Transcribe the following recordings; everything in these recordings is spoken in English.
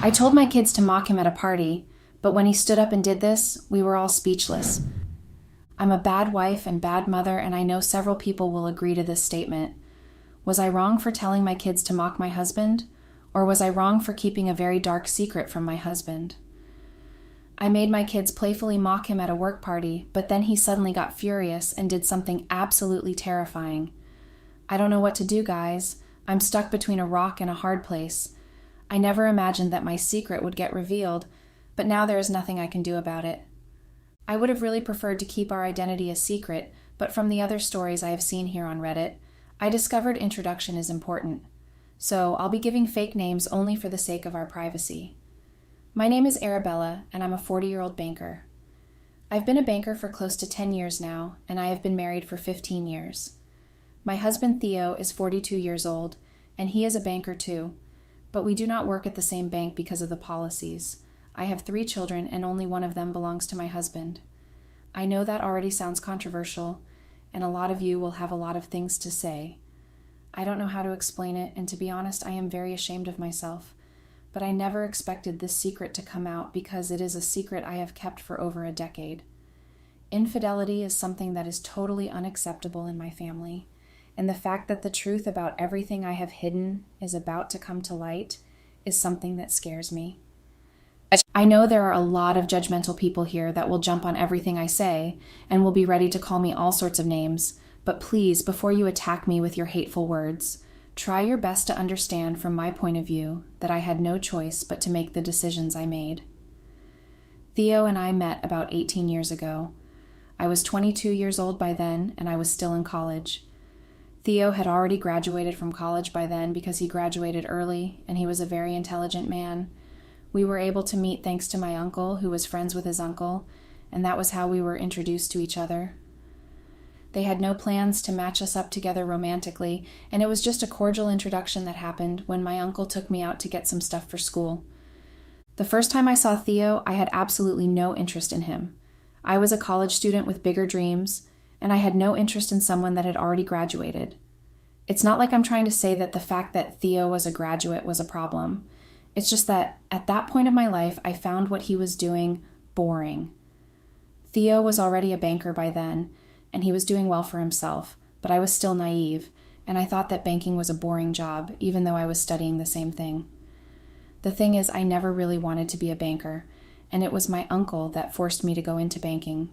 I told my kids to mock him at a party, but when he stood up and did this, we were all speechless. I'm a bad wife and bad mother, and I know several people will agree to this statement. Was I wrong for telling my kids to mock my husband? Or was I wrong for keeping a very dark secret from my husband? I made my kids playfully mock him at a work party, but then he suddenly got furious and did something absolutely terrifying. I don't know what to do, guys. I'm stuck between a rock and a hard place. I never imagined that my secret would get revealed, but now there is nothing I can do about it. I would have really preferred to keep our identity a secret, but from the other stories I have seen here on Reddit, I discovered introduction is important. So I'll be giving fake names only for the sake of our privacy. My name is Arabella, and I'm a 40-year-old banker. I've been a banker for close to 10 years now, and I have been married for 15 years. My husband Theo is 42 years old, and he is a banker too, but we do not work at the same bank because of the policies. I have 3 children, and only one of them belongs to my husband. I know that already sounds controversial, and a lot of you will have a lot of things to say. I don't know how to explain it, and to be honest, I am very ashamed of myself. But I never expected this secret to come out because it is a secret I have kept for over a decade. Infidelity is something that is totally unacceptable in my family, and the fact that the truth about everything I have hidden is about to come to light is something that scares me. I know there are a lot of judgmental people here that will jump on everything I say and will be ready to call me all sorts of names, but please, before you attack me with your hateful words, try your best to understand from my point of view that I had no choice but to make the decisions I made. Theo and I met about 18 years ago. I was 22 years old by then, and I was still in college. Theo had already graduated from college by then because he graduated early, and he was a very intelligent man. We were able to meet thanks to my uncle, who was friends with his uncle, and that was how we were introduced to each other. They had no plans to match us up together romantically, and it was just a cordial introduction that happened when my uncle took me out to get some stuff for school. The first time I saw Theo, I had absolutely no interest in him. I was a college student with bigger dreams, and I had no interest in someone that had already graduated. It's not like I'm trying to say that the fact that Theo was a graduate was a problem. It's just that at that point of my life, I found what he was doing boring. Theo was already a banker by then, and he was doing well for himself, but I was still naive, and I thought that banking was a boring job, even though I was studying the same thing. The thing is, I never really wanted to be a banker, and it was my uncle that forced me to go into banking.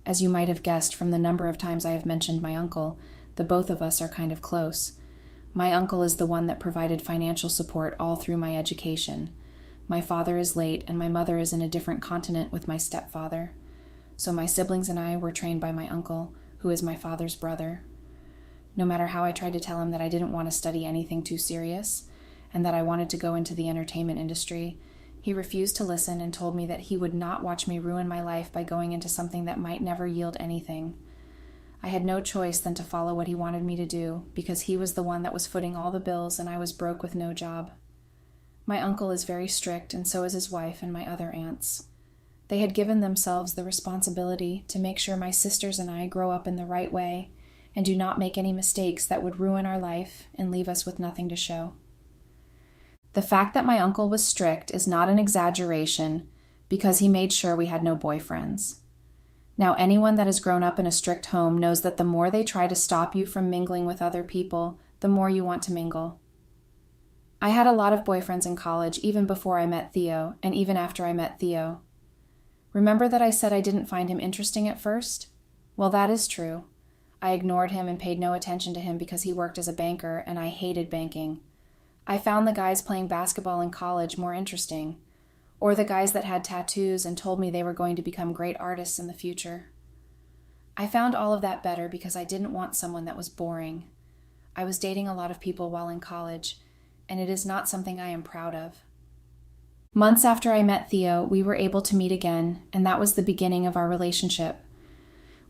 As you might have guessed from the number of times I have mentioned my uncle, the both of us are kind of close. My uncle is the one that provided financial support all through my education. My father is late, and my mother is in a different continent with my stepfather. So my siblings and I were trained by my uncle, who is my father's brother. No matter how I tried to tell him that I didn't want to study anything too serious, and that I wanted to go into the entertainment industry, he refused to listen and told me that he would not watch me ruin my life by going into something that might never yield anything. I had no choice than to follow what he wanted me to do, because he was the one that was footing all the bills and I was broke with no job. My uncle is very strict, and so is his wife and my other aunts. They had given themselves the responsibility to make sure my sisters and I grow up in the right way and do not make any mistakes that would ruin our life and leave us with nothing to show. The fact that my uncle was strict is not an exaggeration because he made sure we had no boyfriends. Now, anyone that has grown up in a strict home knows that the more they try to stop you from mingling with other people, the more you want to mingle. I had a lot of boyfriends in college, even before I met Theo, and even after I met Theo. Remember that I said I didn't find him interesting at first? Well, that is true. I ignored him and paid no attention to him because he worked as a banker, and I hated banking. I found the guys playing basketball in college more interesting, or the guys that had tattoos and told me they were going to become great artists in the future. I found all of that better because I didn't want someone that was boring. I was dating a lot of people while in college, and it is not something I am proud of. Months after I met Theo, we were able to meet again, and that was the beginning of our relationship.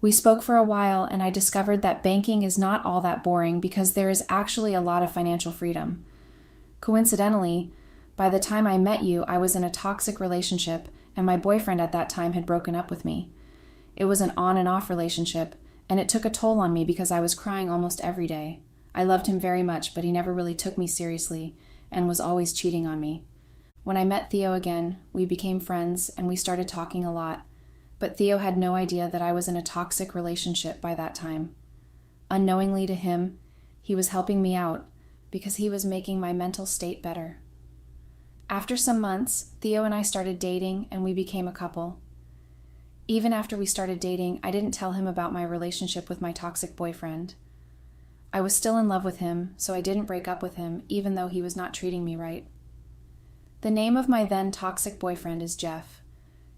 We spoke for a while, and I discovered that banking is not all that boring because there is actually a lot of financial freedom. Coincidentally, by the time I met you, I was in a toxic relationship, and my boyfriend at that time had broken up with me. It was an on and off relationship, and it took a toll on me because I was crying almost every day. I loved him very much, but he never really took me seriously and was always cheating on me. When I met Theo again, we became friends and we started talking a lot, but Theo had no idea that I was in a toxic relationship by that time. Unknowingly to him, he was helping me out because he was making my mental state better. After some months, Theo and I started dating and we became a couple. Even after we started dating, I didn't tell him about my relationship with my toxic boyfriend. I was still in love with him, so I didn't break up with him, even though he was not treating me right. The name of my then toxic boyfriend is Jeff.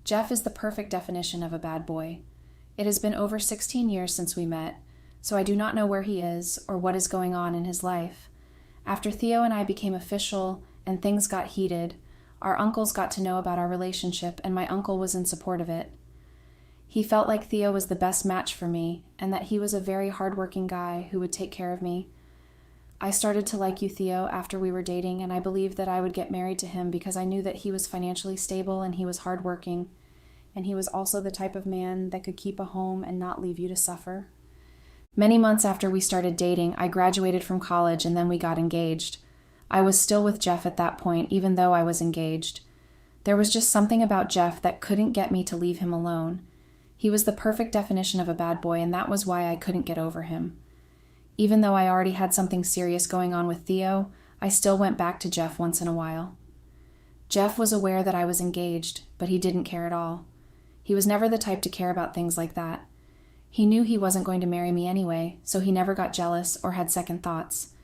Jeff is the perfect definition of a bad boy. It has been over 16 years since we met, so I do not know where he is or what is going on in his life. After Theo and I became official and things got heated, our uncles got to know about our relationship and my uncle was in support of it. He felt like Theo was the best match for me and that he was a very hardworking guy who would take care of me. I started to like you, Theo, after we were dating, and I believed that I would get married to him because I knew that he was financially stable and he was hardworking, and he was also the type of man that could keep a home and not leave you to suffer. Many months after we started dating, I graduated from college and then we got engaged. I was still with Jeff at that point, even though I was engaged. There was just something about Jeff that couldn't get me to leave him alone. He was the perfect definition of a bad boy, and that was why I couldn't get over him. Even though I already had something serious going on with Theo, I still went back to Jeff once in a while. Jeff was aware that I was engaged, but he didn't care at all. He was never the type to care about things like that. He knew he wasn't going to marry me anyway, so he never got jealous or had second thoughts.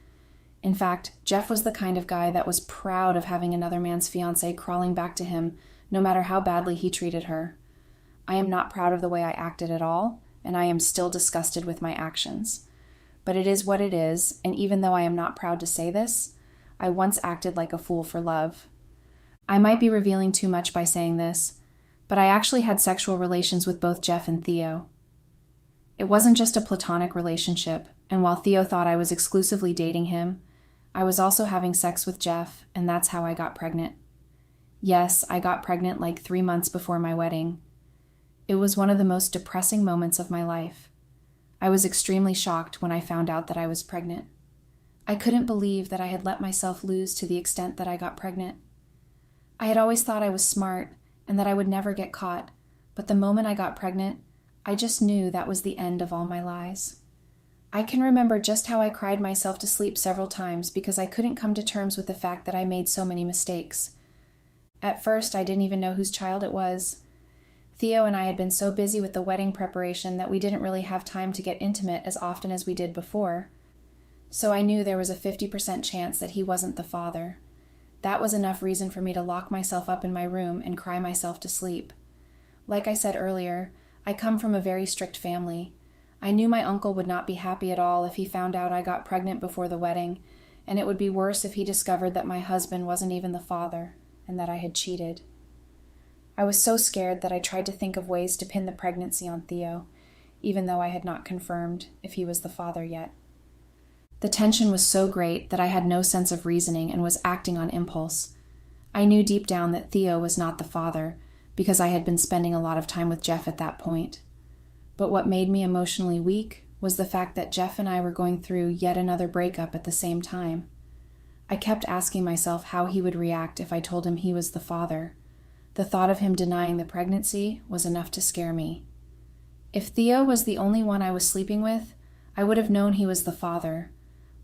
In fact, Jeff was the kind of guy that was proud of having another man's fiancée crawling back to him, no matter how badly he treated her. I am not proud of the way I acted at all, and I am still disgusted with my actions. But it is what it is, and even though I am not proud to say this, I once acted like a fool for love. I might be revealing too much by saying this, but I actually had sexual relations with both Jeff and Theo. It wasn't just a platonic relationship, and while Theo thought I was exclusively dating him, I was also having sex with Jeff, and that's how I got pregnant. Yes, I got pregnant like 3 months before my wedding. It was one of the most depressing moments of my life. I was extremely shocked when I found out that I was pregnant. I couldn't believe that I had let myself lose to the extent that I got pregnant. I had always thought I was smart and that I would never get caught, but the moment I got pregnant, I just knew that was the end of all my lies. I can remember just how I cried myself to sleep several times because I couldn't come to terms with the fact that I made so many mistakes. At first, I didn't even know whose child it was. Theo and I had been so busy with the wedding preparation that we didn't really have time to get intimate as often as we did before. So I knew there was a 50% chance that he wasn't the father. That was enough reason for me to lock myself up in my room and cry myself to sleep. Like I said earlier, I come from a very strict family. I knew my uncle would not be happy at all if he found out I got pregnant before the wedding, and it would be worse if he discovered that my husband wasn't even the father and that I had cheated. I was so scared that I tried to think of ways to pin the pregnancy on Theo, even though I had not confirmed if he was the father yet. The tension was so great that I had no sense of reasoning and was acting on impulse. I knew deep down that Theo was not the father, because I had been spending a lot of time with Jeff at that point. But what made me emotionally weak was the fact that Jeff and I were going through yet another breakup at the same time. I kept asking myself how he would react if I told him he was the father. The thought of him denying the pregnancy was enough to scare me. If Theo was the only one I was sleeping with, I would have known he was the father,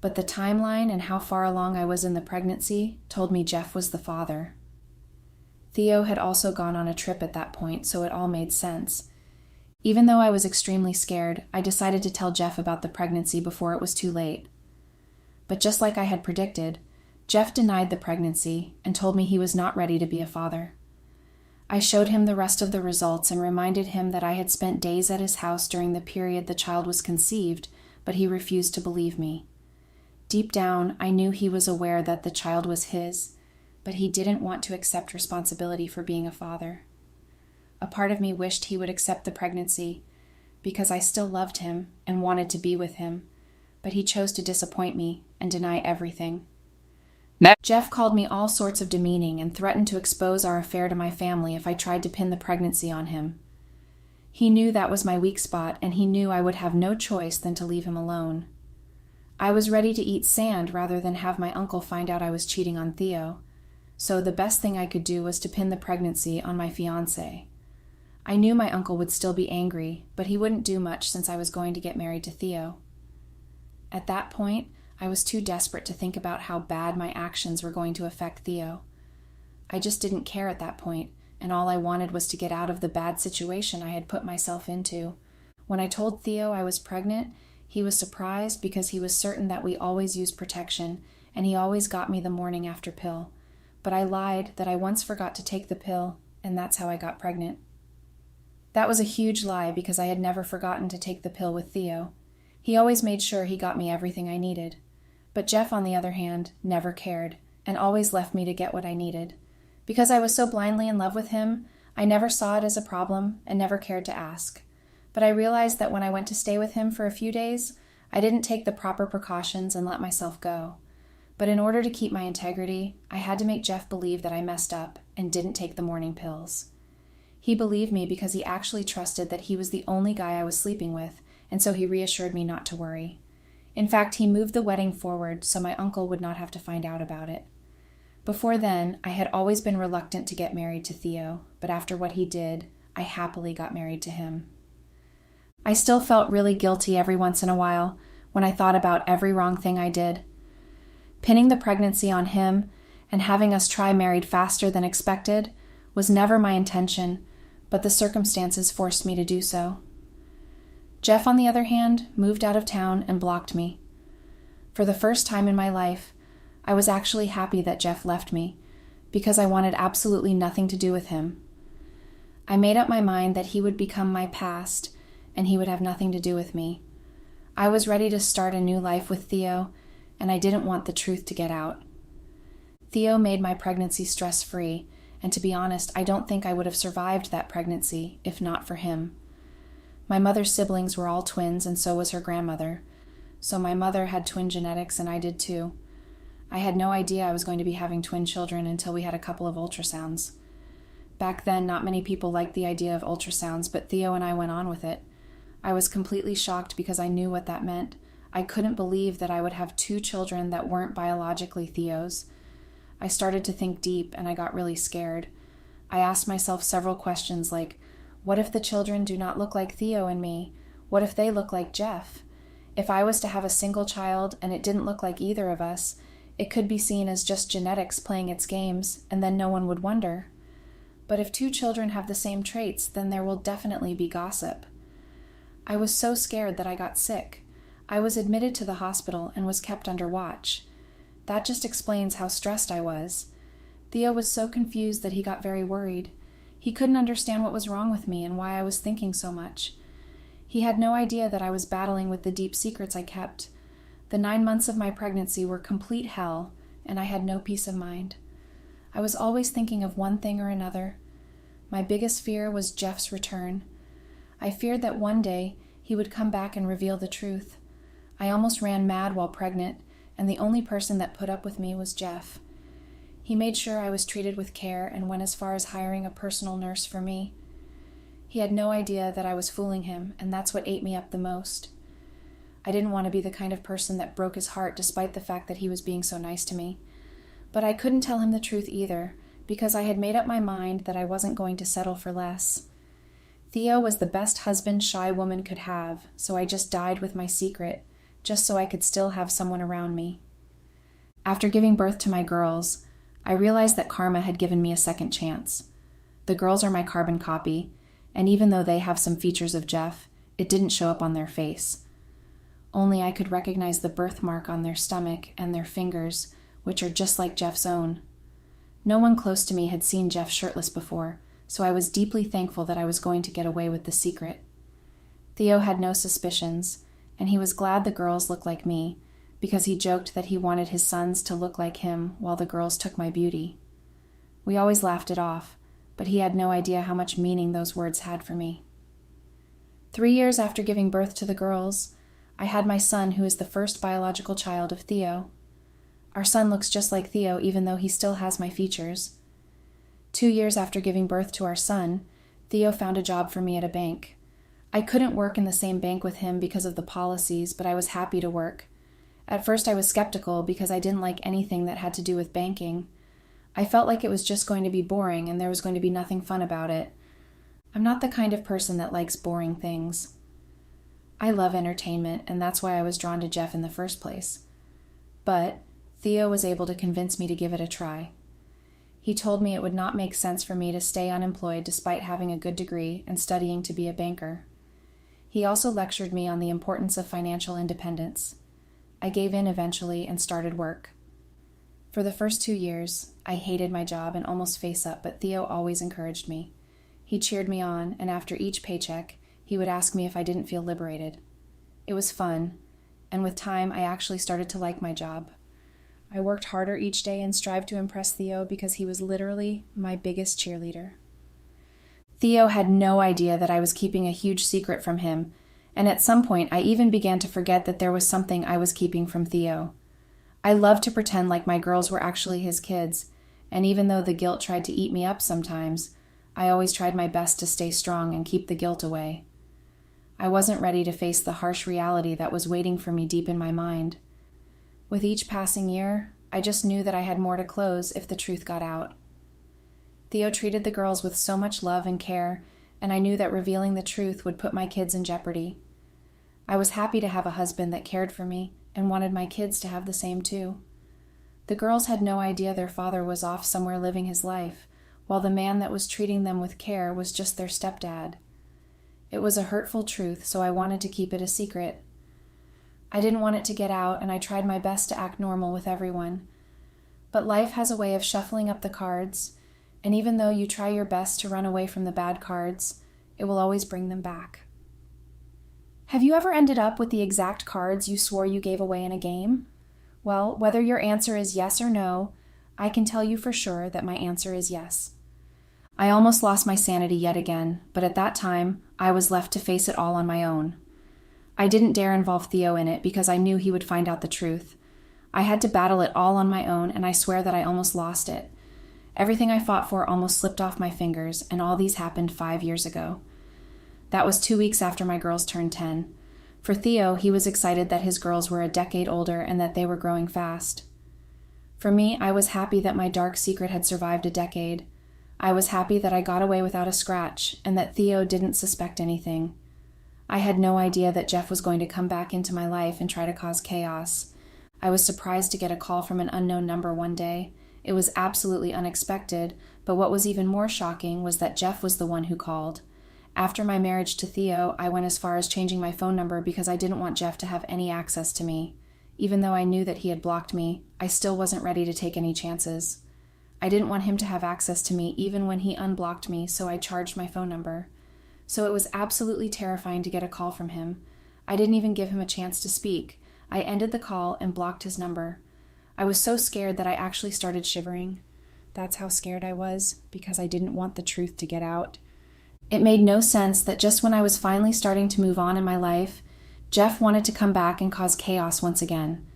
but the timeline and how far along I was in the pregnancy told me Jeff was the father. Theo had also gone on a trip at that point, so it all made sense. Even though I was extremely scared, I decided to tell Jeff about the pregnancy before it was too late. But just like I had predicted, Jeff denied the pregnancy and told me he was not ready to be a father. I showed him the rest of the results and reminded him that I had spent days at his house during the period the child was conceived, but he refused to believe me. Deep down, I knew he was aware that the child was his, but he didn't want to accept responsibility for being a father. A part of me wished he would accept the pregnancy, because I still loved him and wanted to be with him, but he chose to disappoint me and deny everything. Jeff called me all sorts of demeaning and threatened to expose our affair to my family if I tried to pin the pregnancy on him. He knew that was my weak spot, and he knew I would have no choice than to leave him alone. I was ready to eat sand rather than have my uncle find out I was cheating on Theo. so the best thing I could do was to pin the pregnancy on my fiancé. I knew my uncle would still be angry, but he wouldn't do much since I was going to get married to Theo. At that point, I was too desperate to think about how bad my actions were going to affect Theo. I just didn't care at that point, and all I wanted was to get out of the bad situation I had put myself into. When I told Theo I was pregnant, he was surprised because he was certain that we always used protection, and he always got me the morning after pill. But I lied that I once forgot to take the pill, and that's how I got pregnant. That was a huge lie because I had never forgotten to take the pill with Theo. He always made sure he got me everything I needed. But Jeff, on the other hand, never cared, and always left me to get what I needed. Because I was so blindly in love with him, I never saw it as a problem and never cared to ask. But I realized that when I went to stay with him for a few days, I didn't take the proper precautions and let myself go. But in order to keep my integrity, I had to make Jeff believe that I messed up and didn't take the morning pills. He believed me because he actually trusted that he was the only guy I was sleeping with, and so he reassured me not to worry. In fact, he moved the wedding forward so my uncle would not have to find out about it. Before then, I had always been reluctant to get married to Theo, but after what he did, I happily got married to him. I still felt really guilty every once in a while when I thought about every wrong thing I did. Pinning the pregnancy on him and having us try married faster than expected was never my intention, but the circumstances forced me to do so. Jeff, on the other hand, moved out of town and blocked me. For the first time in my life, I was actually happy that Jeff left me, because I wanted absolutely nothing to do with him. I made up my mind that he would become my past, and he would have nothing to do with me. I was ready to start a new life with Theo, and I didn't want the truth to get out. Theo made my pregnancy stress-free, and to be honest, I don't think I would have survived that pregnancy if not for him. My mother's siblings were all twins, and so was her grandmother. So my mother had twin genetics, and I did too. I had no idea I was going to be having twin children until we had a couple of ultrasounds. Back then, not many people liked the idea of ultrasounds, but Theo and I went on with it. I was completely shocked because I knew what that meant. I couldn't believe that I would have 2 children that weren't biologically Theo's. I started to think deep, and I got really scared. I asked myself several questions like, what if the children do not look like Theo and me? What if they look like Jeff? If I was to have a single child and it didn't look like either of us, it could be seen as just genetics playing its games, and then no one would wonder. But if 2 children have the same traits, then there will definitely be gossip. I was so scared that I got sick. I was admitted to the hospital and was kept under watch. That just explains how stressed I was. Theo was so confused that he got very worried. He couldn't understand what was wrong with me and why I was thinking so much. He had no idea that I was battling with the deep secrets I kept. The 9 months of my pregnancy were complete hell, and I had no peace of mind. I was always thinking of one thing or another. My biggest fear was Jeff's return. I feared that one day he would come back and reveal the truth. I almost ran mad while pregnant, and the only person that put up with me was Jeff. He made sure I was treated with care and went as far as hiring a personal nurse for me. He had no idea that I was fooling him, and that's what ate me up the most. I didn't want to be the kind of person that broke his heart despite the fact that he was being so nice to me. But I couldn't tell him the truth either, because I had made up my mind that I wasn't going to settle for less. Theo was the best husband shy woman could have, so I just died with my secret, just so I could still have someone around me. After giving birth to my girls, I realized that karma had given me a second chance. The girls are my carbon copy, and even though they have some features of Jeff, it didn't show up on their face. Only I could recognize the birthmark on their stomach and their fingers, which are just like Jeff's own. No one close to me had seen Jeff shirtless before, so I was deeply thankful that I was going to get away with the secret. Theo had no suspicions, and he was glad the girls looked like me, because he joked that he wanted his sons to look like him while the girls took my beauty. We always laughed it off, but he had no idea how much meaning those words had for me. 3 years after giving birth to the girls, I had my son, who is the first biological child of Theo. Our son looks just like Theo, even though he still has my features. 2 years after giving birth to our son, Theo found a job for me at a bank. I couldn't work in the same bank with him because of the policies, but I was happy to work. At first I was skeptical because I didn't like anything that had to do with banking. I felt like it was just going to be boring and there was going to be nothing fun about it. I'm not the kind of person that likes boring things. I love entertainment, and that's why I was drawn to Jeff in the first place. But Theo was able to convince me to give it a try. He told me it would not make sense for me to stay unemployed despite having a good degree and studying to be a banker. He also lectured me on the importance of financial independence. I gave in eventually and started work. For the first 2 years, I hated my job and almost face up, but Theo always encouraged me. He cheered me on, and after each paycheck, he would ask me if I didn't feel liberated. It was fun, and with time, I actually started to like my job. I worked harder each day and strived to impress Theo because he was literally my biggest cheerleader. Theo had no idea that I was keeping a huge secret from him, and at some point, I even began to forget that there was something I was keeping from Theo. I loved to pretend like my girls were actually his kids, and even though the guilt tried to eat me up sometimes, I always tried my best to stay strong and keep the guilt away. I wasn't ready to face the harsh reality that was waiting for me deep in my mind. With each passing year, I just knew that I had more to close if the truth got out. Theo treated the girls with so much love and care, and I knew that revealing the truth would put my kids in jeopardy. I was happy to have a husband that cared for me and wanted my kids to have the same too. The girls had no idea their father was off somewhere living his life, while the man that was treating them with care was just their stepdad. It was a hurtful truth, so I wanted to keep it a secret. I didn't want it to get out, and I tried my best to act normal with everyone. But life has a way of shuffling up the cards, and even though you try your best to run away from the bad cards, it will always bring them back. Have you ever ended up with the exact cards you swore you gave away in a game? Well, whether your answer is yes or no, I can tell you for sure that my answer is yes. I almost lost my sanity yet again, but at that time, I was left to face it all on my own. I didn't dare involve Theo in it because I knew he would find out the truth. I had to battle it all on my own, and I swear that I almost lost it. Everything I fought for almost slipped off my fingers, and all these happened 5 years ago. That was 2 weeks after my girls turned 10. For Theo, he was excited that his girls were a decade older and that they were growing fast. For me, I was happy that my dark secret had survived a decade. I was happy that I got away without a scratch and that Theo didn't suspect anything. I had no idea that Jeff was going to come back into my life and try to cause chaos. I was surprised to get a call from an unknown number one day. It was absolutely unexpected, but what was even more shocking was that Jeff was the one who called. After my marriage to Theo, I went as far as changing my phone number because I didn't want Jeff to have any access to me. Even though I knew that he had blocked me, I still wasn't ready to take any chances. I didn't want him to have access to me even when he unblocked me, so I charged my phone number. So it was absolutely terrifying to get a call from him. I didn't even give him a chance to speak. I ended the call and blocked his number. I was so scared that I actually started shivering. That's how scared I was, because I didn't want the truth to get out. It made no sense that just when I was finally starting to move on in my life, Jeff wanted to come back and cause chaos once again.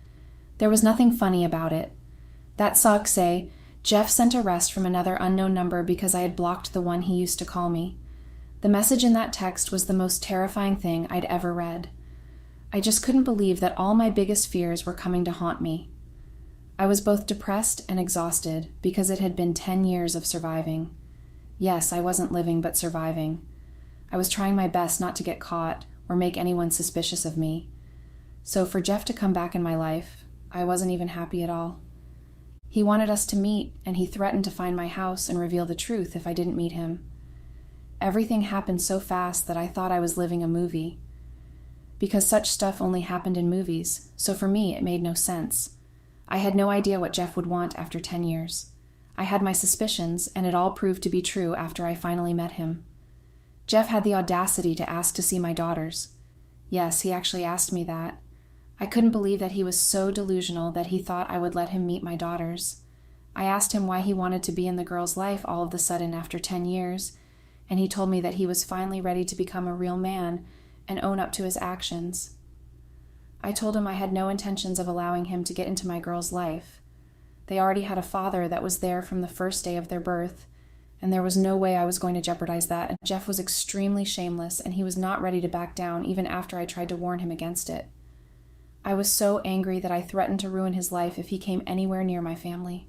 There was nothing funny about it. That sucks, say, Jeff sent a rest from another unknown number because I had blocked the one he used to call me. The message in that text was the most terrifying thing I'd ever read. I just couldn't believe that all my biggest fears were coming to haunt me. I was both depressed and exhausted because it had been 10 years of surviving. Yes, I wasn't living but surviving. I was trying my best not to get caught or make anyone suspicious of me. So for Jeff to come back in my life, I wasn't even happy at all. He wanted us to meet, and he threatened to find my house and reveal the truth if I didn't meet him. Everything happened so fast that I thought I was living a movie. Because such stuff only happened in movies, so for me it made no sense. I had no idea what Jeff would want after 10 years. I had my suspicions, and it all proved to be true after I finally met him. Jeff had the audacity to ask to see my daughters. Yes, he actually asked me that. I couldn't believe that he was so delusional that he thought I would let him meet my daughters. I asked him why he wanted to be in the girl's life all of a sudden after 10 years, and he told me that he was finally ready to become a real man and own up to his actions. I told him I had no intentions of allowing him to get into my girl's life. They already had a father that was there from the first day of their birth, and there was no way I was going to jeopardize that. And Jeff was extremely shameless, and he was not ready to back down even after I tried to warn him against it. I was so angry that I threatened to ruin his life if he came anywhere near my family.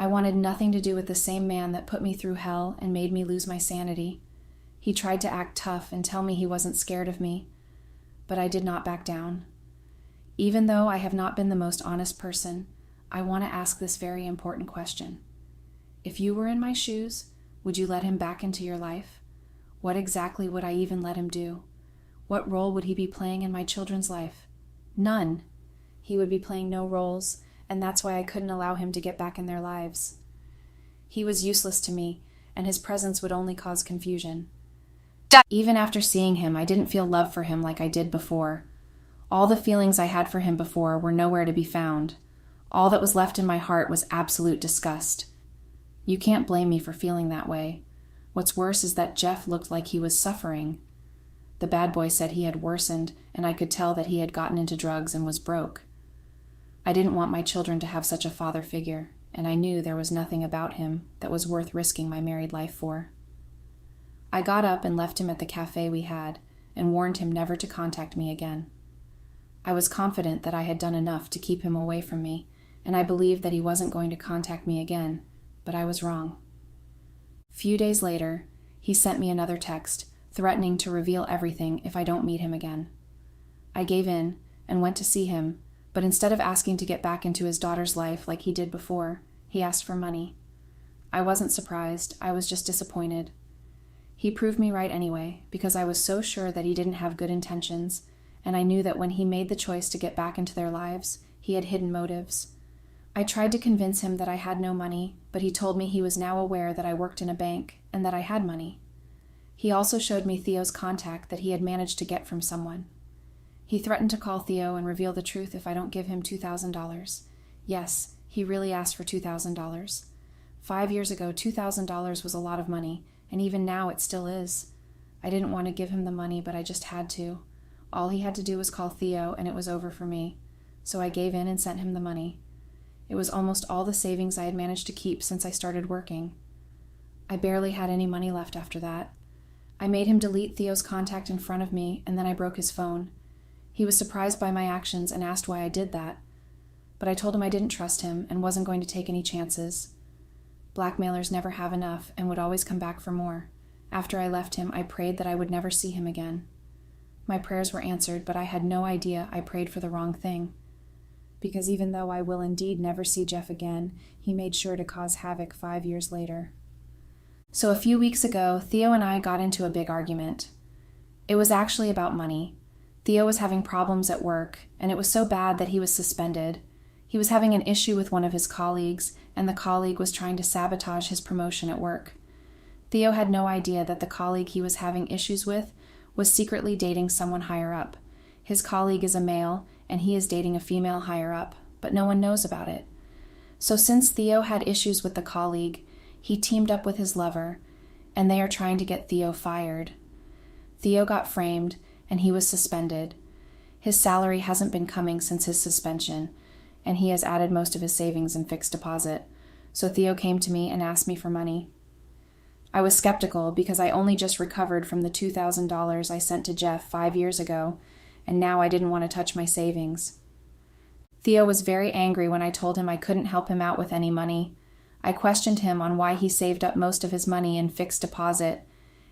I wanted nothing to do with the same man that put me through hell and made me lose my sanity. He tried to act tough and tell me he wasn't scared of me, but I did not back down. Even though I have not been the most honest person, I want to ask this very important question. If you were in my shoes, would you let him back into your life? What exactly would I even let him do? What role would he be playing in my children's life? None. He would be playing no roles, and that's why I couldn't allow him to get back in their lives. He was useless to me, and his presence would only cause confusion. Even after seeing him, I didn't feel love for him like I did before. All the feelings I had for him before were nowhere to be found. All that was left in my heart was absolute disgust. You can't blame me for feeling that way. What's worse is that Jeff looked like he was suffering. The bad boy said he had worsened, and I could tell that he had gotten into drugs and was broke. I didn't want my children to have such a father figure, and I knew there was nothing about him that was worth risking my married life for. I got up and left him at the cafe we had, and warned him never to contact me again. I was confident that I had done enough to keep him away from me, and I believed that he wasn't going to contact me again, but I was wrong. Few days later, he sent me another text, threatening to reveal everything if I don't meet him again. I gave in and went to see him, but instead of asking to get back into his daughter's life like he did before, he asked for money. I wasn't surprised, I was just disappointed. He proved me right anyway, because I was so sure that he didn't have good intentions, and I knew that when he made the choice to get back into their lives, he had hidden motives. I tried to convince him that I had no money, but he told me he was now aware that I worked in a bank and that I had money. He also showed me Theo's contact that he had managed to get from someone. He threatened to call Theo and reveal the truth if I don't give him $2,000. Yes, he really asked for $2,000. 5 years ago, $2,000 was a lot of money, and even now it still is. I didn't want to give him the money, but I just had to. All he had to do was call Theo, and it was over for me. So I gave in and sent him the money. It was almost all the savings I had managed to keep since I started working. I barely had any money left after that. I made him delete Theo's contact in front of me, and then I broke his phone. He was surprised by my actions and asked why I did that. But I told him I didn't trust him and wasn't going to take any chances. Blackmailers never have enough and would always come back for more. After I left him, I prayed that I would never see him again. My prayers were answered, but I had no idea I prayed for the wrong thing. Because even though I will indeed never see Jeff again, he made sure to cause havoc 5 years later. So a few weeks ago, Theo and I got into a big argument. It was actually about money. Theo was having problems at work, and it was so bad that he was suspended. He was having an issue with one of his colleagues, and the colleague was trying to sabotage his promotion at work. Theo had no idea that the colleague he was having issues with was secretly dating someone higher up. His colleague is a male, and he is dating a female higher up, but no one knows about it. So since Theo had issues with the colleague, he teamed up with his lover, and they are trying to get Theo fired. Theo got framed, and he was suspended. His salary hasn't been coming since his suspension, and he has added most of his savings in fixed deposit. So Theo came to me and asked me for money. I was skeptical because I only just recovered from the $2,000 I sent to Jeff 5 years ago, and now I didn't want to touch my savings. Theo was very angry when I told him I couldn't help him out with any money. I questioned him on why he saved up most of his money in fixed deposit,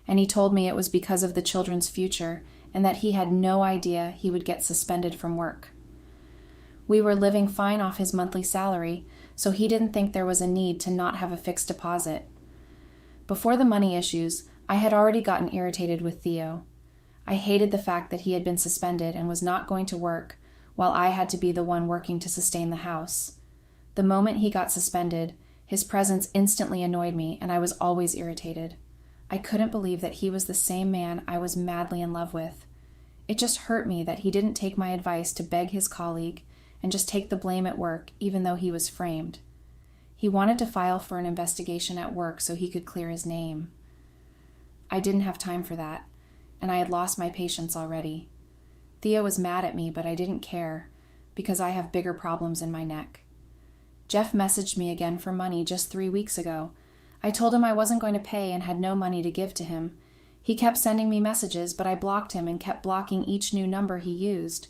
and he told me it was because of the children's future and that he had no idea he would get suspended from work. We were living fine off his monthly salary, so he didn't think there was a need to not have a fixed deposit. Before the money issues, I had already gotten irritated with Theo. I hated the fact that he had been suspended and was not going to work, while I had to be the one working to sustain the house. The moment he got suspended, his presence instantly annoyed me, and I was always irritated. I couldn't believe that he was the same man I was madly in love with. It just hurt me that he didn't take my advice to beg his colleague and just take the blame at work, even though he was framed. He wanted to file for an investigation at work so he could clear his name. I didn't have time for that, and I had lost my patience already. Theo was mad at me, but I didn't care, because I have bigger problems in my neck. Jeff messaged me again for money just 3 weeks ago. I told him I wasn't going to pay and had no money to give to him. He kept sending me messages, but I blocked him and kept blocking each new number he used.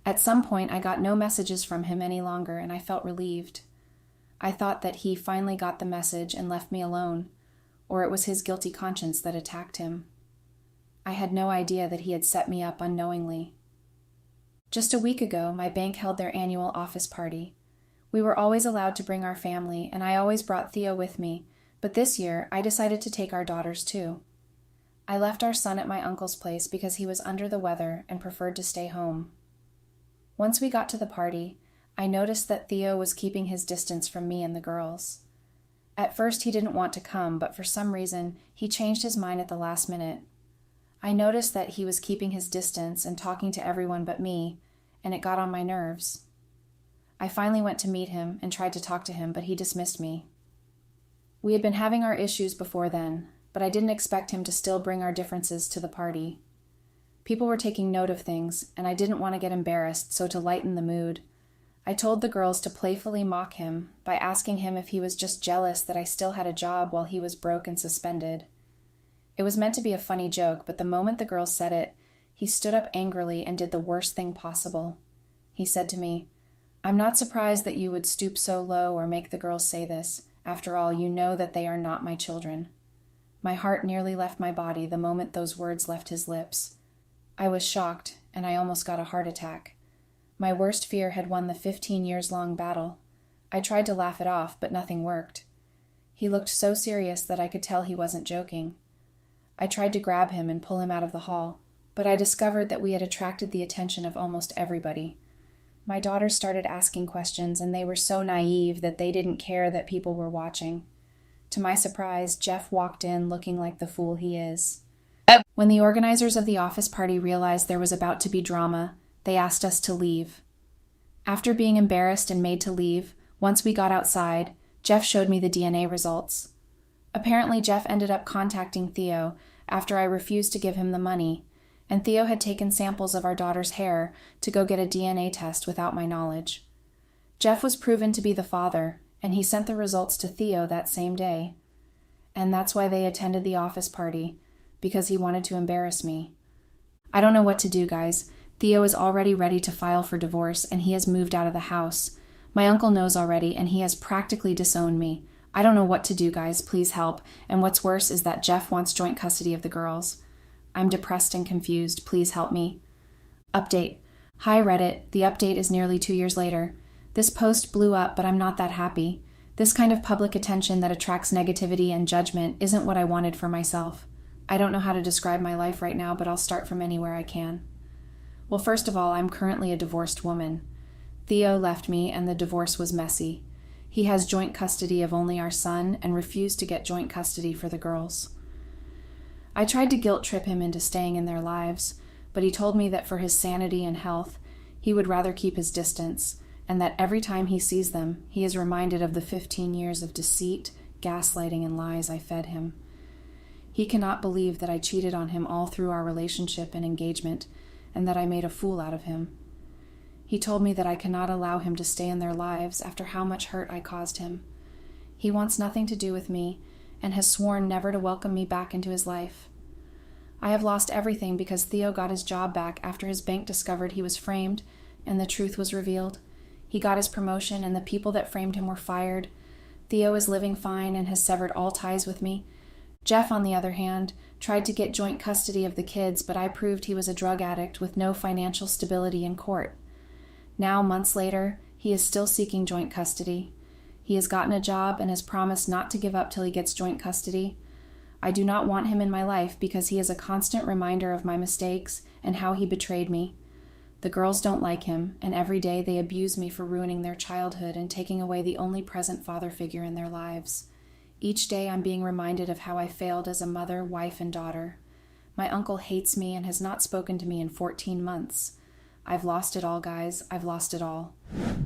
At some point, I got no messages from him any longer, and I felt relieved. I thought that he finally got the message and left me alone, or it was his guilty conscience that attacked him. I had no idea that he had set me up unknowingly. Just a week ago, my bank held their annual office party. We were always allowed to bring our family, and I always brought Theo with me, but this year I decided to take our daughters too. I left our son at my uncle's place because he was under the weather and preferred to stay home. Once we got to the party, I noticed that Theo was keeping his distance from me and the girls. At first he didn't want to come, but for some reason he changed his mind at the last minute. I noticed that he was keeping his distance and talking to everyone but me, and it got on my nerves. I finally went to meet him and tried to talk to him, but he dismissed me. We had been having our issues before then, but I didn't expect him to still bring our differences to the party. People were taking note of things, and I didn't want to get embarrassed, so to lighten the mood, I told the girls to playfully mock him by asking him if he was just jealous that I still had a job while he was broke and suspended. It was meant to be a funny joke, but the moment the girls said it, he stood up angrily and did the worst thing possible. He said to me, "I'm not surprised that you would stoop so low or make the girls say this. After all, you know that they are not my children." My heart nearly left my body the moment those words left his lips. I was shocked, and I almost got a heart attack. My worst fear had won the 15-years-long battle. I tried to laugh it off, but nothing worked. He looked so serious that I could tell he wasn't joking. I tried to grab him and pull him out of the hall, but I discovered that we had attracted the attention of almost everybody. My daughters started asking questions, and they were so naive that they didn't care that people were watching. To my surprise, Jeff walked in looking like the fool he is. When the organizers of the office party realized there was about to be drama, they asked us to leave. After being embarrassed and made to leave, once we got outside, Jeff showed me the DNA results. Apparently, Jeff ended up contacting Theo after I refused to give him the money, and Theo had taken samples of our daughter's hair to go get a DNA test without my knowledge. Jeff was proven to be the father, and he sent the results to Theo that same day. And that's why they attended the office party, because he wanted to embarrass me. I don't know what to do, guys. Theo is already ready to file for divorce, and he has moved out of the house. My uncle knows already, and he has practically disowned me. I don't know what to do, guys. Please help. And what's worse is that Jeff wants joint custody of the girls. I'm depressed and confused. Please help me. Update. Hi, Reddit. The update is nearly 2 years later. This post blew up, but I'm not that happy. This kind of public attention that attracts negativity and judgment isn't what I wanted for myself. I don't know how to describe my life right now, but I'll start from anywhere I can. Well, first of all, I'm currently a divorced woman. Theo left me, and the divorce was messy. He has joint custody of only our son and refused to get joint custody for the girls. I tried to guilt trip him into staying in their lives, but he told me that for his sanity and health, he would rather keep his distance, and that every time he sees them, he is reminded of the 15 years of deceit, gaslighting, and lies I fed him. He cannot believe that I cheated on him all through our relationship and engagement, and that I made a fool out of him. He told me that I cannot allow him to stay in their lives after how much hurt I caused him. He wants nothing to do with me, and has sworn never to welcome me back into his life. I have lost everything because Theo got his job back after his bank discovered he was framed, and the truth was revealed. He got his promotion, and the people that framed him were fired. Theo is living fine and has severed all ties with me. Jeff, on the other hand, tried to get joint custody of the kids, but I proved he was a drug addict with no financial stability in court. Now, months later, he is still seeking joint custody. He has gotten a job and has promised not to give up till he gets joint custody. I do not want him in my life because he is a constant reminder of my mistakes and how he betrayed me. The girls don't like him, and every day they abuse me for ruining their childhood and taking away the only present father figure in their lives. Each day I'm being reminded of how I failed as a mother, wife, and daughter. My uncle hates me and has not spoken to me in 14 months. I've lost it all, guys. I've lost it all.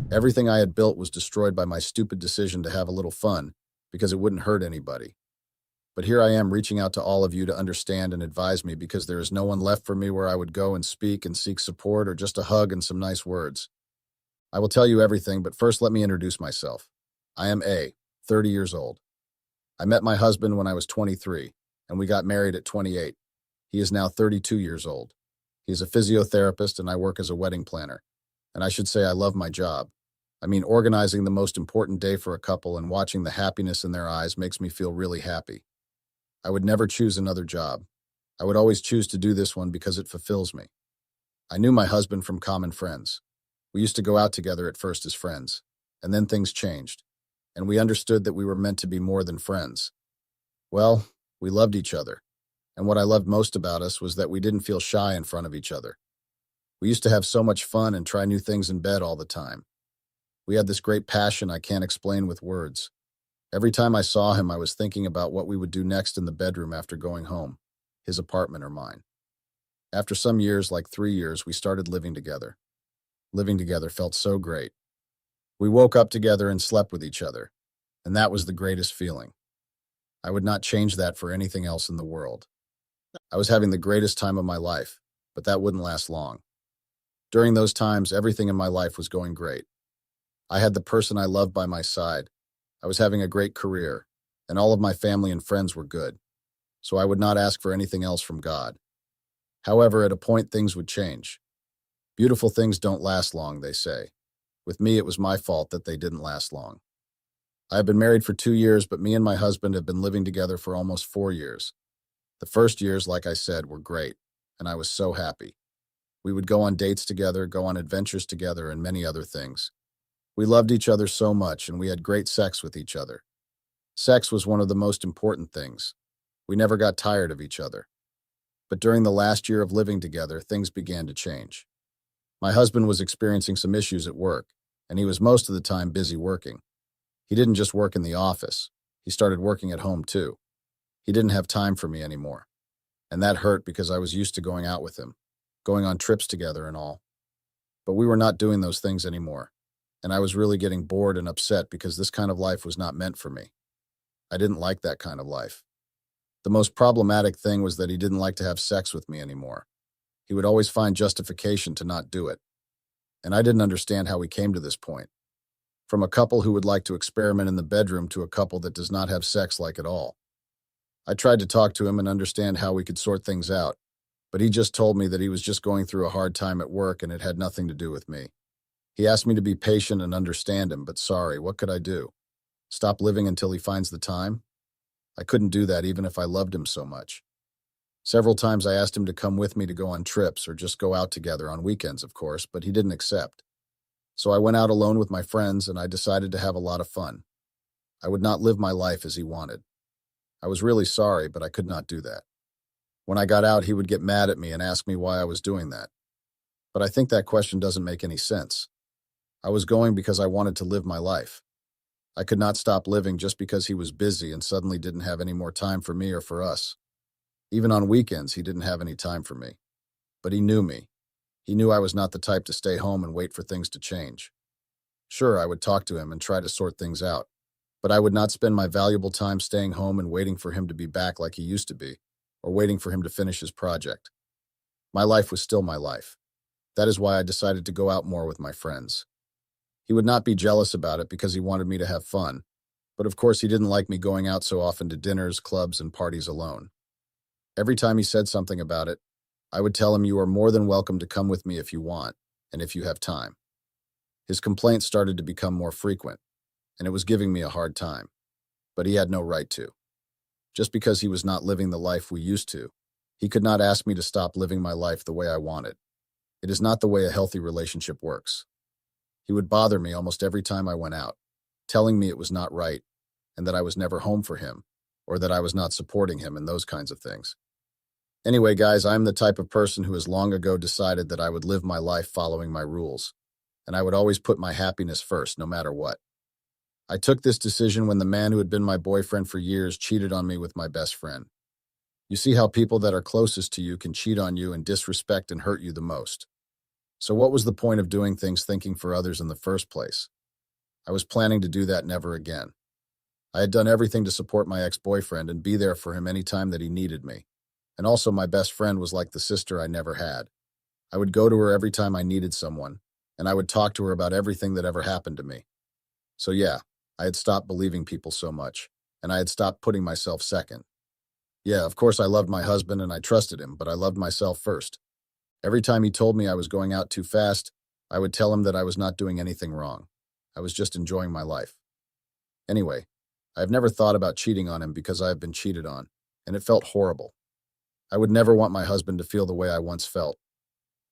Everything I had built was destroyed by my stupid decision to have a little fun, because it wouldn't hurt anybody. But here I am reaching out to all of you to understand and advise me because there is no one left for me where I would go and speak and seek support or just a hug and some nice words. I will tell you everything, but first let me introduce myself. I am A, 30 years old. I met my husband when I was 23, and we got married at 28. He is now 32 years old. He is a physiotherapist, and I work as a wedding planner. And I should say I love my job. I mean, organizing the most important day for a couple and watching the happiness in their eyes makes me feel really happy. I would never choose another job. I would always choose to do this one because it fulfills me. I knew my husband from common friends. We used to go out together at first as friends, and then things changed, and we understood that we were meant to be more than friends. Well, we loved each other, and what I loved most about us was that we didn't feel shy in front of each other. We used to have so much fun and try new things in bed all the time. We had this great passion I can't explain with words. Every time I saw him, I was thinking about what we would do next in the bedroom after going home, his apartment or mine. After some years, like 3 years, we started living together. Living together felt so great. We woke up together and slept with each other, and that was the greatest feeling. I would not change that for anything else in the world. I was having the greatest time of my life, but that wouldn't last long. During those times, everything in my life was going great. I had the person I loved by my side. I was having a great career, and all of my family and friends were good, so I would not ask for anything else from God. However, at a point, things would change. Beautiful things don't last long, they say. With me, it was my fault that they didn't last long. I have been married for 2 years, but me and my husband have been living together for almost 4 years. The first years, like I said, were great, and I was so happy. We would go on dates together, go on adventures together, and many other things. We loved each other so much, and we had great sex with each other. Sex was one of the most important things. We never got tired of each other. But during the last year of living together, things began to change. My husband was experiencing some issues at work, and he was most of the time busy working. He didn't just work in the office. He started working at home too. He didn't have time for me anymore. And that hurt because I was used to going out with him, going on trips together and all. But we were not doing those things anymore, and I was really getting bored and upset because this kind of life was not meant for me. I didn't like that kind of life. The most problematic thing was that he didn't like to have sex with me anymore. He would always find justification to not do it. And I didn't understand how we came to this point. From a couple who would like to experiment in the bedroom to a couple that does not have sex like at all. I tried to talk to him and understand how we could sort things out, but he just told me that he was just going through a hard time at work and it had nothing to do with me. He asked me to be patient and understand him, but sorry, what could I do? Stop living until he finds the time? I couldn't do that even if I loved him so much. Several times I asked him to come with me to go on trips or just go out together on weekends, of course, but he didn't accept. So I went out alone with my friends and I decided to have a lot of fun. I would not live my life as he wanted. I was really sorry, but I could not do that. When I got out, he would get mad at me and ask me why I was doing that. But I think that question doesn't make any sense. I was going because I wanted to live my life. I could not stop living just because he was busy and suddenly didn't have any more time for me or for us. Even on weekends, he didn't have any time for me. But he knew me. He knew I was not the type to stay home and wait for things to change. Sure, I would talk to him and try to sort things out, but I would not spend my valuable time staying home and waiting for him to be back like he used to be, or waiting for him to finish his project. My life was still my life. That is why I decided to go out more with my friends. He would not be jealous about it because he wanted me to have fun, but of course he didn't like me going out so often to dinners, clubs, and parties alone. Every time he said something about it, I would tell him, "You are more than welcome to come with me if you want, and if you have time." His complaints started to become more frequent, and it was giving me a hard time, but he had no right to. Just because he was not living the life we used to, he could not ask me to stop living my life the way I wanted. It is not the way a healthy relationship works. He would bother me almost every time I went out, telling me it was not right, and that I was never home for him, or that I was not supporting him and those kinds of things. Anyway, guys, I'm the type of person who has long ago decided that I would live my life following my rules, and I would always put my happiness first, no matter what. I took this decision when the man who had been my boyfriend for years cheated on me with my best friend. You see how people that are closest to you can cheat on you and disrespect and hurt you the most. So what was the point of doing things thinking for others in the first place? I was planning to do that never again. I had done everything to support my ex-boyfriend and be there for him any time that he needed me. And also my best friend was like the sister I never had. I would go to her every time I needed someone, and I would talk to her about everything that ever happened to me. So yeah, I had stopped believing people so much, and I had stopped putting myself second. Yeah, of course I loved my husband and I trusted him, but I loved myself first. Every time he told me I was going out too fast, I would tell him that I was not doing anything wrong. I was just enjoying my life. Anyway, I have never thought about cheating on him because I have been cheated on, and it felt horrible. I would never want my husband to feel the way I once felt.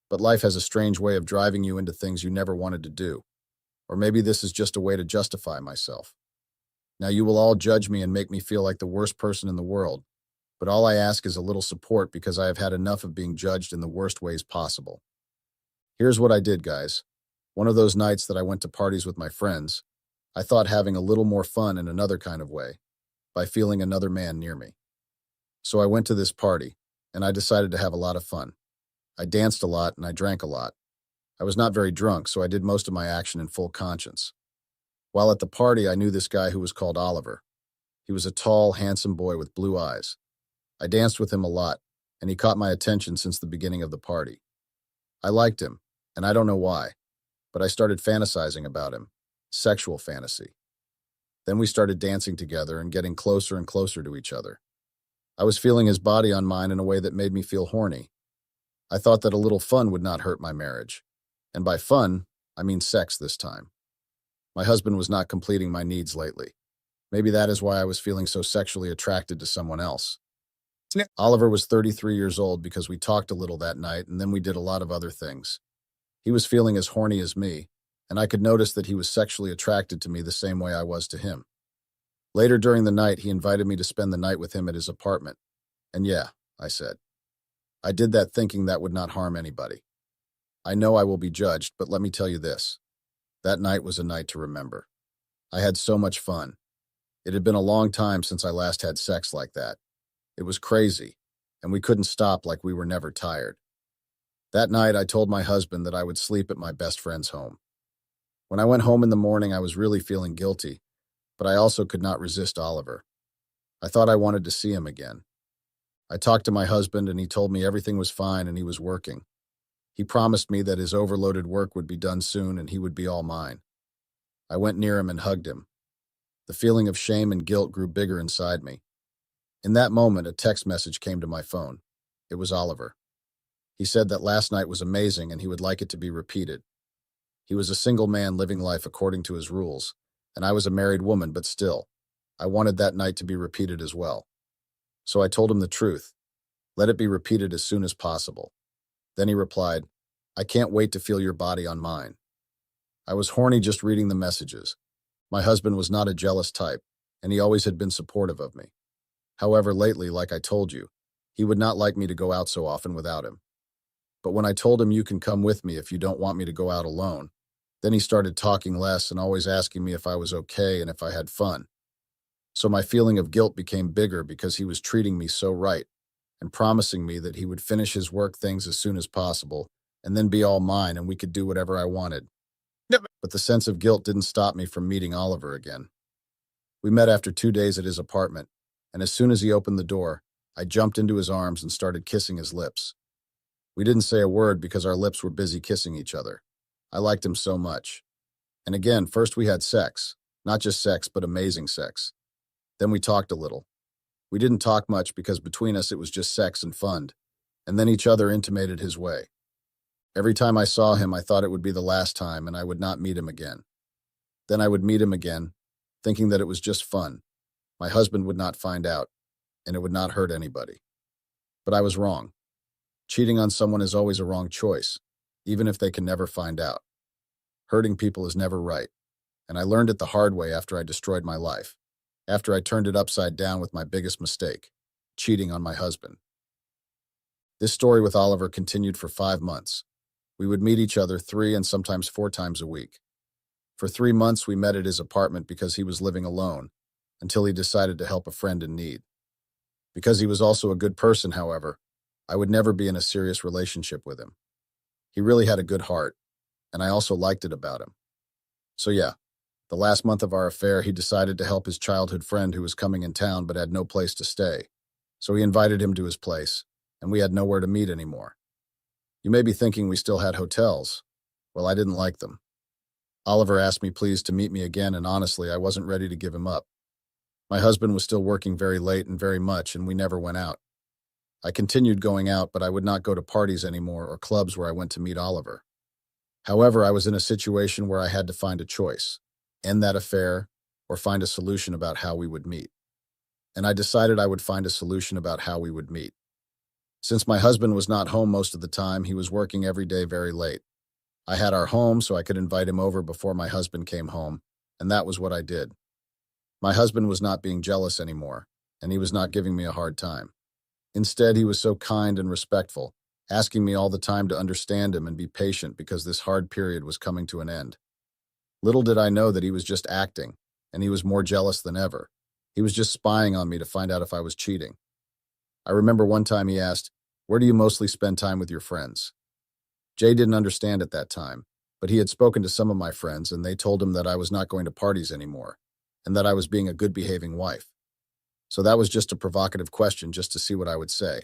But life has a strange way of driving you into things you never wanted to do. Or maybe this is just a way to justify myself. Now you will all judge me and make me feel like the worst person in the world, but all I ask is a little support because I have had enough of being judged in the worst ways possible. Here's what I did, guys. One of those nights that I went to parties with my friends, I thought having a little more fun in another kind of way, by feeling another man near me. So I went to this party, and I decided to have a lot of fun. I danced a lot and I drank a lot. I was not very drunk, so I did most of my action in full conscience. While at the party, I knew this guy who was called Oliver. He was a tall, handsome boy with blue eyes. I danced with him a lot, and he caught my attention since the beginning of the party. I liked him, and I don't know why, but I started fantasizing about him. Sexual fantasy. Then we started dancing together and getting closer and closer to each other. I was feeling his body on mine in a way that made me feel horny. I thought that a little fun would not hurt my marriage. And by fun, I mean sex this time. My husband was not completing my needs lately. Maybe that is why I was feeling so sexually attracted to someone else. Oliver was 33 years old because we talked a little that night and then we did a lot of other things. He was feeling as horny as me, and I could notice that he was sexually attracted to me the same way I was to him. Later during the night, he invited me to spend the night with him at his apartment. And yeah, I said. I did that thinking that would not harm anybody. I know I will be judged, but let me tell you this. That night was a night to remember. I had so much fun. It had been a long time since I last had sex like that. It was crazy, and we couldn't stop like we were never tired. That night, I told my husband that I would sleep at my best friend's home. When I went home in the morning, I was really feeling guilty, but I also could not resist Oliver. I thought I wanted to see him again. I talked to my husband, and he told me everything was fine and he was working. He promised me that his overloaded work would be done soon and he would be all mine. I went near him and hugged him. The feeling of shame and guilt grew bigger inside me. In that moment, a text message came to my phone. It was Oliver. He said that last night was amazing and he would like it to be repeated. He was a single man living life according to his rules, and I was a married woman, but still, I wanted that night to be repeated as well. So I told him the truth. Let it be repeated as soon as possible. Then he replied, I can't wait to feel your body on mine. I was horny just reading the messages. My husband was not a jealous type, and he always had been supportive of me. However, lately, like I told you, he would not like me to go out so often without him. But when I told him you can come with me if you don't want me to go out alone, then he started talking less and always asking me if I was okay and if I had fun. So my feeling of guilt became bigger because he was treating me so right and promising me that he would finish his work things as soon as possible and then be all mine and we could do whatever I wanted. Yep. But the sense of guilt didn't stop me from meeting Oliver again. We met after 2 days at his apartment, and as soon as he opened the door, I jumped into his arms and started kissing his lips. We didn't say a word because our lips were busy kissing each other. I liked him so much. And again, first we had sex. Not just sex, but amazing sex. Then we talked a little. We didn't talk much because between us it was just sex and fun. And then each other intimated his way. Every time I saw him, I thought it would be the last time and I would not meet him again. Then I would meet him again, thinking that it was just fun. My husband would not find out, and it would not hurt anybody. But I was wrong. Cheating on someone is always a wrong choice, even if they can never find out. Hurting people is never right, and I learned it the hard way after I destroyed my life, after I turned it upside down with my biggest mistake, cheating on my husband. This story with Oliver continued for 5 months. We would meet each other 3 and sometimes 4 times a week. For 3 months, we met at his apartment because he was living alone, until he decided to help a friend in need. Because he was also a good person, however, I would never be in a serious relationship with him. He really had a good heart, and I also liked it about him. So yeah, the last month of our affair, he decided to help his childhood friend who was coming in town but had no place to stay. So he invited him to his place, and we had nowhere to meet anymore. You may be thinking we still had hotels. Well, I didn't like them. Oliver asked me please to meet me again, and honestly, I wasn't ready to give him up. My husband was still working very late and very much, and we never went out. I continued going out, but I would not go to parties anymore or clubs where I went to meet Oliver. However, I was in a situation where I had to find a choice. end that affair, or find a solution about how we would meet. And I decided I would find a solution about how we would meet. Since my husband was not home most of the time, he was working every day very late. I had our home so I could invite him over before my husband came home, and that was what I did. My husband was not being jealous anymore, and he was not giving me a hard time. Instead, he was so kind and respectful, asking me all the time to understand him and be patient because this hard period was coming to an end. Little did I know that he was just acting, and he was more jealous than ever. He was just spying on me to find out if I was cheating. I remember one time he asked, "Where do you mostly spend time with your friends?" Jay didn't understand at that time, but he had spoken to some of my friends and they told him that I was not going to parties anymore and that I was being a good behaving wife. So that was just a provocative question just to see what I would say.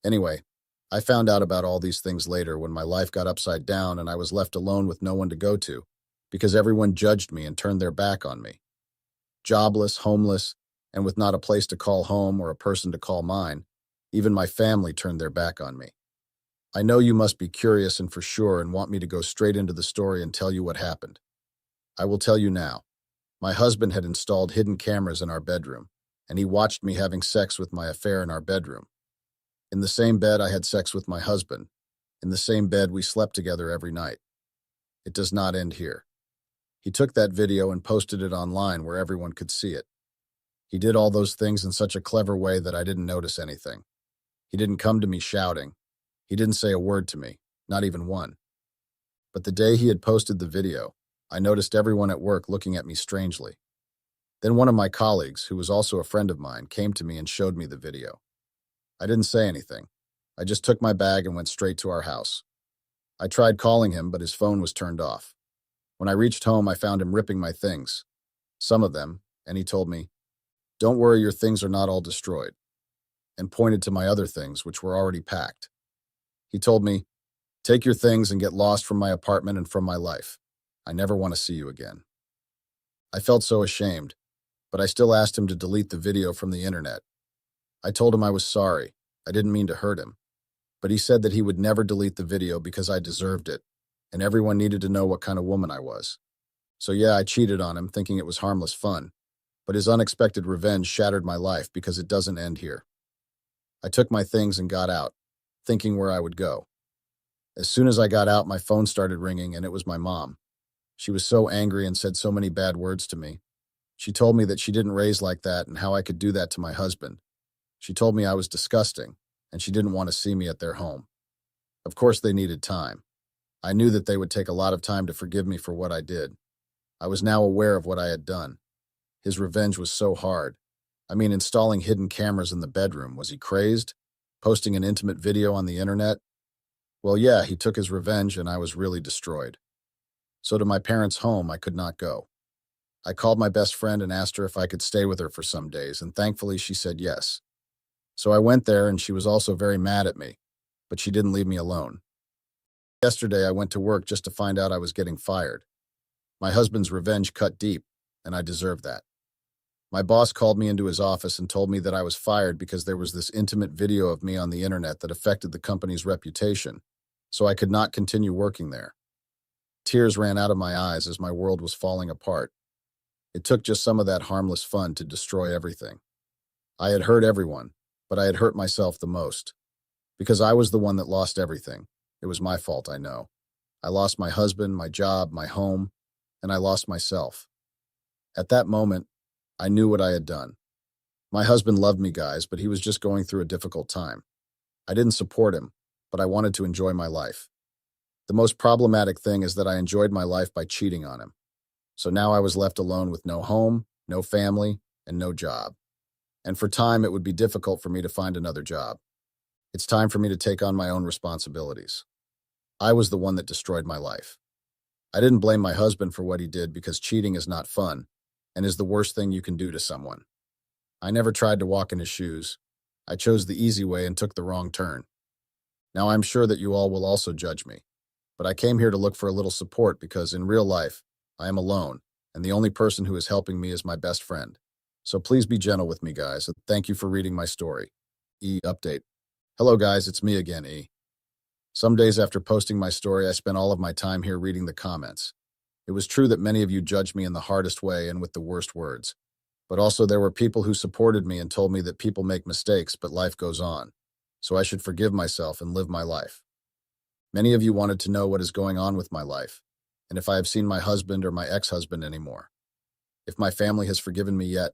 Anyway, I found out about all these things later when my life got upside down and I was left alone with no one to go to because everyone judged me and turned their back on me. Jobless, homeless, and with not a place to call home or a person to call mine, even my family turned their back on me. I know you must be curious and for sure and want me to go straight into the story and tell you what happened. I will tell you now. My husband had installed hidden cameras in our bedroom, and he watched me having sex with my affair in our bedroom. In the same bed I had sex with my husband. In the same bed we slept together every night. It does not end here. He took that video and posted it online where everyone could see it. He did all those things in such a clever way that I didn't notice anything. He didn't come to me shouting. He didn't say a word to me, not even one. But the day he had posted the video, I noticed everyone at work looking at me strangely. Then one of my colleagues, who was also a friend of mine, came to me and showed me the video. I didn't say anything. I just took my bag and went straight to our house. I tried calling him, but his phone was turned off. When I reached home, I found him ripping my things, some of them, and he told me, "Don't worry, your things are not all destroyed," and pointed to my other things, which were already packed. He told me, "Take your things and get lost from my apartment and from my life. I never want to see you again." I felt so ashamed, but I still asked him to delete the video from the internet. I told him I was sorry. I didn't mean to hurt him. But he said that he would never delete the video because I deserved it, and everyone needed to know what kind of woman I was. So yeah, I cheated on him, thinking it was harmless fun. But his unexpected revenge shattered my life because it doesn't end here. I took my things and got out, thinking where I would go. As soon as I got out, my phone started ringing, and it was my mom. She was so angry and said so many bad words to me. She told me that she didn't raise like that and how I could do that to my husband. She told me I was disgusting, and she didn't want to see me at their home. Of course, they needed time. I knew that they would take a lot of time to forgive me for what I did. I was now aware of what I had done. His revenge was so hard. I mean, installing hidden cameras in the bedroom. Was he crazed? Posting an intimate video on the internet? Well, yeah, he took his revenge, and I was really destroyed. So to my parents' home, I could not go. I called my best friend and asked her if I could stay with her for some days, and thankfully she said yes. So I went there, and she was also very mad at me, but she didn't leave me alone. Yesterday, I went to work just to find out I was getting fired. My husband's revenge cut deep, and I deserve that. My boss called me into his office and told me that I was fired because there was this intimate video of me on the internet that affected the company's reputation, so I could not continue working there. Tears ran out of my eyes as my world was falling apart. It took just some of that harmless fun to destroy everything. I had hurt everyone, but I had hurt myself the most. Because I was the one that lost everything. It was my fault, I know. I lost my husband, my job, my home, and I lost myself. At that moment, I knew what I had done. My husband loved me, guys, but he was just going through a difficult time. I didn't support him, but I wanted to enjoy my life. The most problematic thing is that I enjoyed my life by cheating on him. So now I was left alone with no home, no family, and no job. And for time, it would be difficult for me to find another job. It's time for me to take on my own responsibilities. I was the one that destroyed my life. I didn't blame my husband for what he did because cheating is not fun and is the worst thing you can do to someone. I never tried to walk in his shoes. I chose the easy way and took the wrong turn. Now I'm sure that you all will also judge me, but I came here to look for a little support because in real life, I am alone, and the only person who is helping me is my best friend. So please be gentle with me, guys. Thank you for reading my story. Update. Hello, guys. It's me again, Some days after posting my story, I spent all of my time here reading the comments. It was true that many of you judged me in the hardest way and with the worst words. But also there were people who supported me and told me that people make mistakes, but life goes on. So I should forgive myself and live my life. Many of you wanted to know what is going on with my life, and if I have seen my husband or my ex-husband anymore. If my family has forgiven me yet.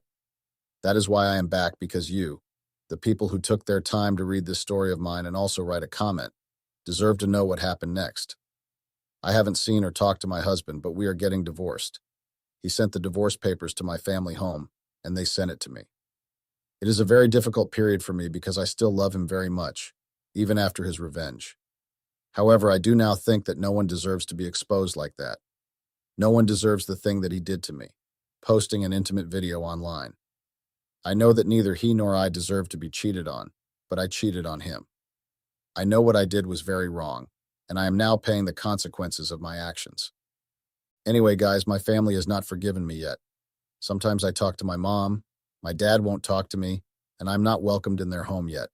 That is why I am back, because you, the people who took their time to read this story of mine and also write a comment, deserve to know what happened next. I haven't seen or talked to my husband, but we are getting divorced. He sent the divorce papers to my family home, and they sent it to me. It is a very difficult period for me because I still love him very much, even after his revenge. However, I do now think that no one deserves to be exposed like that. No one deserves the thing that he did to me, posting an intimate video online. I know that neither he nor I deserve to be cheated on, but I cheated on him. I know what I did was very wrong, and I am now paying the consequences of my actions. Anyway, guys, my family has not forgiven me yet. Sometimes I talk to my mom, my dad won't talk to me, and I'm not welcomed in their home yet.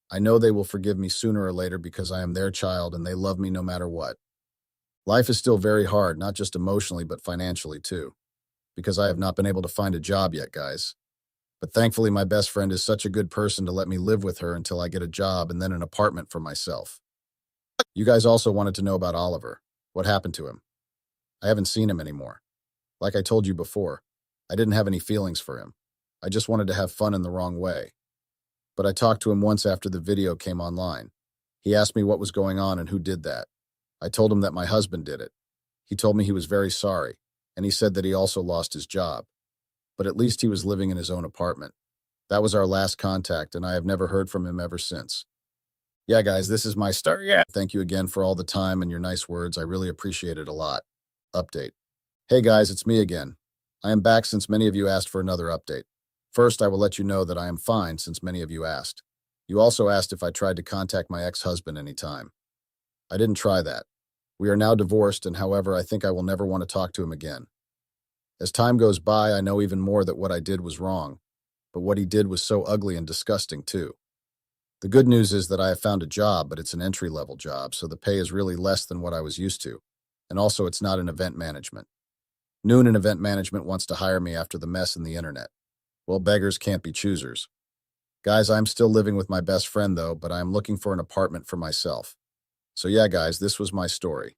I know they will forgive me sooner or later because I am their child and they love me no matter what. Life is still very hard, not just emotionally, but financially too, because I have not been able to find a job yet, guys. But thankfully, my best friend is such a good person to let me live with her until I get a job and then an apartment for myself. You guys also wanted to know about Oliver. What happened to him? I haven't seen him anymore. Like I told you before, I didn't have any feelings for him. I just wanted to have fun in the wrong way. But I talked to him once after the video came online. He asked me what was going on and who did that. I told him that my husband did it. He told me he was very sorry, and he said that he also lost his job. But at least he was living in his own apartment. That was our last contact, and I have never heard from him ever since. Yeah, guys, this is my story. Yeah. Thank you again for all the time and your nice words. I really appreciate it a lot. Update. Hey guys, it's me again. I am back since many of you asked for another update. First, I will let you know that I am fine since many of you asked. You also asked if I tried to contact my ex-husband anytime. I didn't try that. We are now divorced, and however, I think I will never want to talk to him again. As time goes by, I know even more that what I did was wrong, but what he did was so ugly and disgusting too. The good news is that I have found a job, but it's an entry-level job, so the pay is really less than what I was used to, and also it's not in event management. Noon in event management wants to hire me after the mess in the internet. Well, beggars can't be choosers. Guys, I'm still living with my best friend though, but I am looking for an apartment for myself. So yeah, guys, this was my story.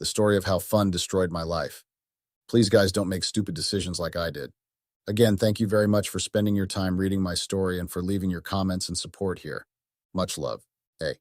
The story of how fun destroyed my life. Please, guys, don't make stupid decisions like I did. Again, thank you very much for spending your time reading my story and for leaving your comments and support here. Much love. Hey.